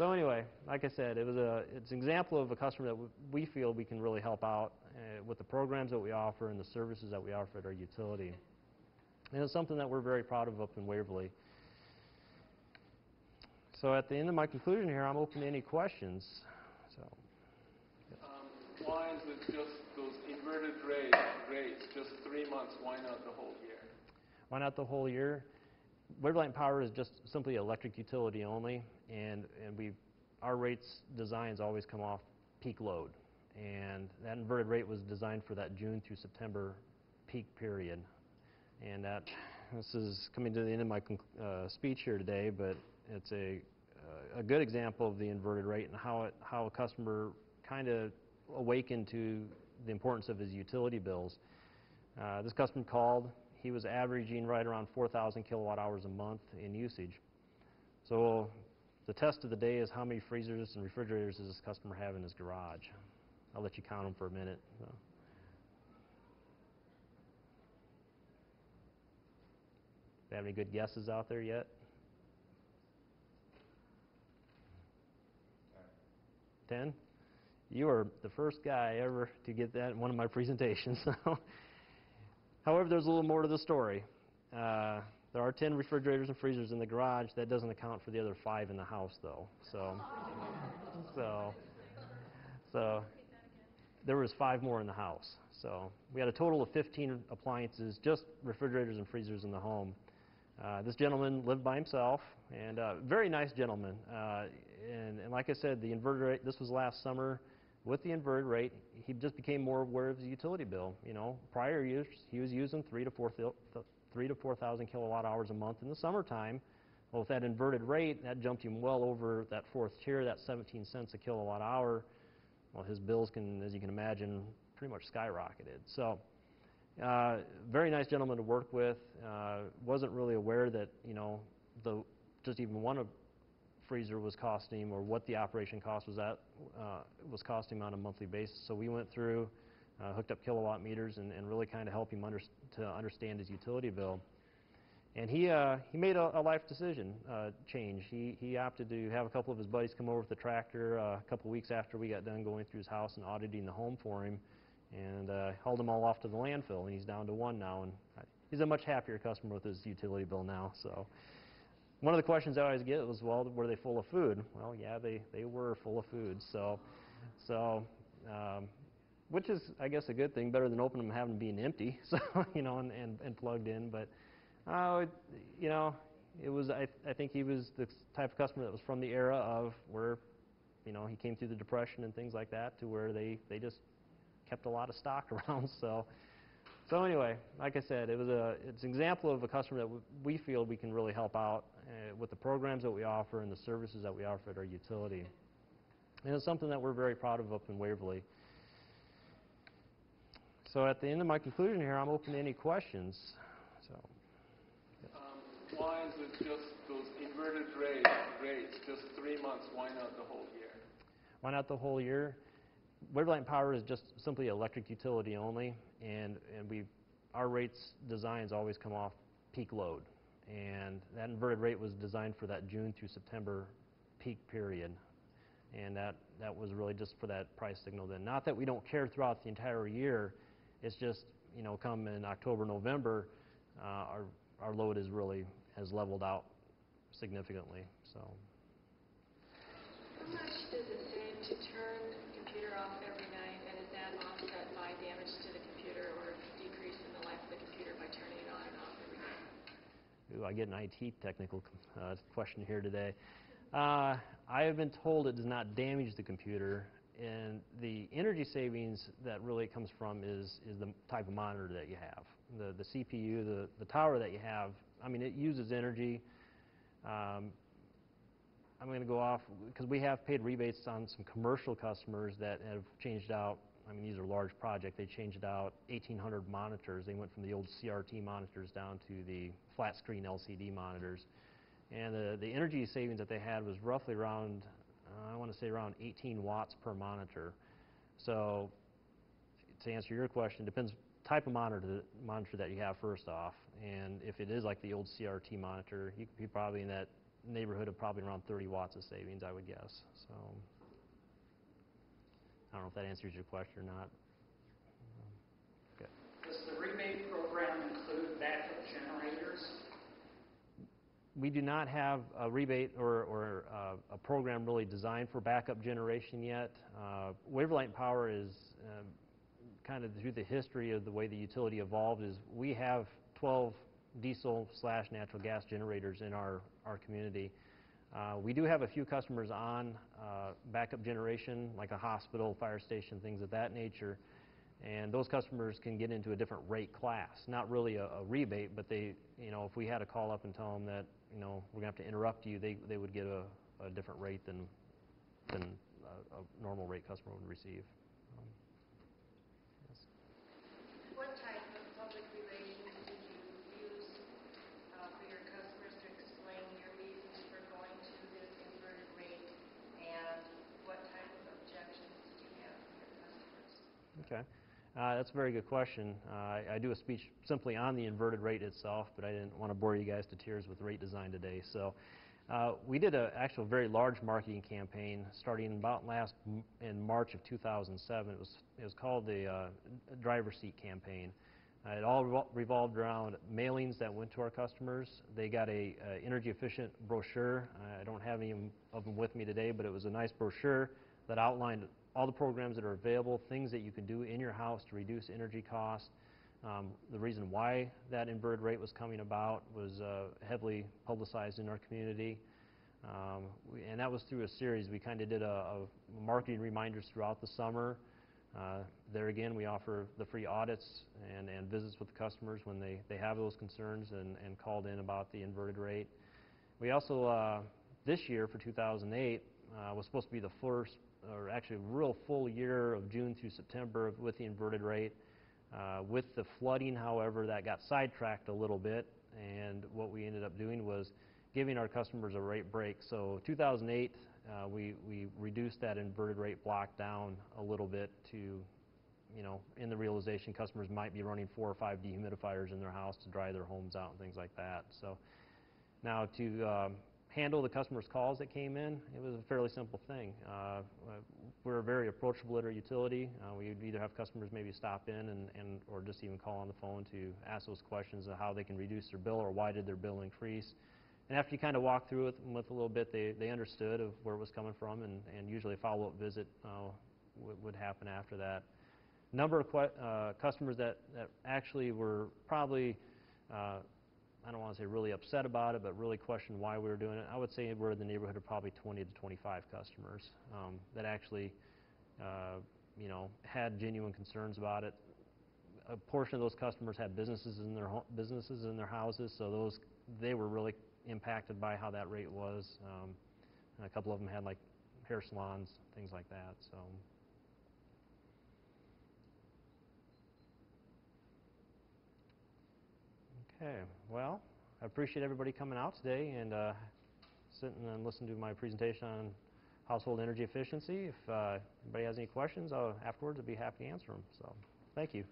So anyway, like I said, it's an example of a customer that we feel we can really help out with the programs that we offer and the services that we offer at our utility. And it's something that we're very proud of up in Waverly. So at the end of my conclusion here, I'm open to any questions. So, yes. Why is it just those inverted rates, just 3 months? Why not the whole year? Why not the whole year? Waverly Power is just simply electric utility only, and our rates designs always come off peak load. And that inverted rate was designed for that June through September peak period. And this is coming to the end of my speech here today, but it's a good example of the inverted rate and how a customer kind of awakened to the importance of his utility bills. This customer called. He was averaging right around 4,000 kilowatt hours a month in usage. So the test of the day is how many freezers and refrigerators does this customer have in his garage? I'll let you count them for a minute. So. Do you have any good guesses out there yet? 10? You are the first guy ever to get that in one of my presentations. However, there's a little more to the story. There are 10 refrigerators and freezers in the garage. That doesn't account for the other 5 in the house, though. So there was 5 more in the house. So we had a total of 15 appliances, just refrigerators and freezers in the home. This gentleman lived by himself, and very nice gentleman. And like I said, the inverted rate, this was last summer. With the inverted rate, he just became more aware of his utility bill. You know, prior years, he was using 3,000 to 4,000 kilowatt hours a month in the summertime. Well, with that inverted rate, that jumped him well over that 4th tier, that 17 cents a kilowatt hour. Well, his bills can, as you can imagine, pretty much skyrocketed. So, very nice gentleman to work with. Wasn't really aware that, you know, just even one freezer was costing him, or what the operation cost was costing him on a monthly basis. So we went through, hooked up kilowatt meters, and really kind of helped him to understand his utility bill. And he made a life decision change. He opted to have a couple of his buddies come over with the tractor a couple weeks after we got done going through his house and auditing the home for him, and hauled them all off to the landfill. And he's down to 1 now, and he's a much happier customer with his utility bill now. So. One of the questions I always get was, well, were they full of food? Well, yeah, they were full of food. So, which is, I guess, a good thing, better than opening them and having them being empty. So, you know, and plugged in. But, you know, it was. I think he was the type of customer that was from the era of where, you know, he came through the Depression and things like that, to where they just kept a lot of stock around. So anyway, like I said, it's an example of a customer that we feel we can really help out with the programs that we offer and the services that we offer at our utility. And it's something that we're very proud of up in Waverly. So at the end of my conclusion here, I'm open to any questions. So, yes. Why is it just those inverted rates, just 3 months? Why not the whole year? Why not the whole year? Waverly Power is just simply electric utility only, and our rates designs always come off peak load. And that inverted rate was designed for that June through September peak period. And that was really just for that price signal then. Not that we don't care throughout the entire year, it's just, you know, come in October, November, our load has leveled out significantly. So. How much does it save to turn the computer off every night, and is that offset by damage to the computer or decrease in the life of the computer by turning it on and off every night? Ooh, I get an IT technical question here today. I have been told it does not damage the computer, and the energy savings that really comes from is the type of monitor that you have. The CPU, the tower that you have, I mean, it uses energy. I'm going to go off, because we have paid rebates on some commercial customers that have changed out, I mean, these are large projects, they changed out 1,800 monitors. They went from the old CRT monitors down to the flat screen LCD monitors. And the energy savings that they had was roughly around, I want to say around 18 watts per monitor. So to answer your question, depends type of monitor that you have first off. And if it is like the old CRT monitor, you could be probably in that neighborhood of probably around 30 watts of savings, I would guess. So I don't know if that answers your question or not. Okay. Does the rebate program include backup generators? We do not have a rebate or a program really designed for backup generation yet. Waverly Power is kind of through the history of the way the utility evolved is we have 12 diesel/natural gas generators in our community. We do have a few customers on backup generation, like a hospital, fire station, things of that nature. And those customers can get into a different rate class. Not really a rebate, but they, if we had to call up and tell them that, we're going to have to interrupt you, they would get a different rate than a normal rate customer would receive. Yes. What type of public relations did you use for your customers to explain your reasons for going to this inverted rate, and what type of objections did you have from your customers? Okay. That's a very good question. I do a speech simply on the inverted rate itself, but I didn't want to bore you guys to tears with rate design today. So we did an actual very large marketing campaign starting about in March of 2007. It was called the Driver's Seat Campaign. It all revolved around mailings that went to our customers. They got a energy efficient brochure. I don't have any of them with me today, but it was a nice brochure that outlined all the programs that are available, things that you can do in your house to reduce energy costs. The reason why that inverted rate was coming about was heavily publicized in our community. And that was through a series. We kind of did a marketing reminders throughout the summer. There again, we offer the free audits and visits with the customers when they have those concerns and called in about the inverted rate. We also, this year for 2008, was supposed to be the first, or actually a real full year of June through September with the inverted rate. With the flooding, however, that got sidetracked a little bit, and what we ended up doing was giving our customers a rate break. So 2008, we reduced that inverted rate block down a little bit to, in the realization customers might be running 4 or 5 dehumidifiers in their house to dry their homes out and things like that. So now to handle the customers' calls that came in, it was a fairly simple thing. We're very approachable at our utility. We'd either have customers maybe stop in or just even call on the phone to ask those questions of how they can reduce their bill or why did their bill increase. And after you kind of walk through it with a little bit, they understood of where it was coming from, and usually a follow-up visit would happen after that. Number of customers that actually were probably I don't want to say really upset about it, but really questioned why we were doing it. I would say we're in the neighborhood of probably 20 to 25 customers that actually, had genuine concerns about it. A portion of those customers had businesses in their houses, so they were really impacted by how that rate was. And a couple of them had like hair salons, things like that. So. Okay, well, I appreciate everybody coming out today and sitting and listening to my presentation on household energy efficiency. If anybody has any questions, afterwards I'd be happy to answer them. So, thank you.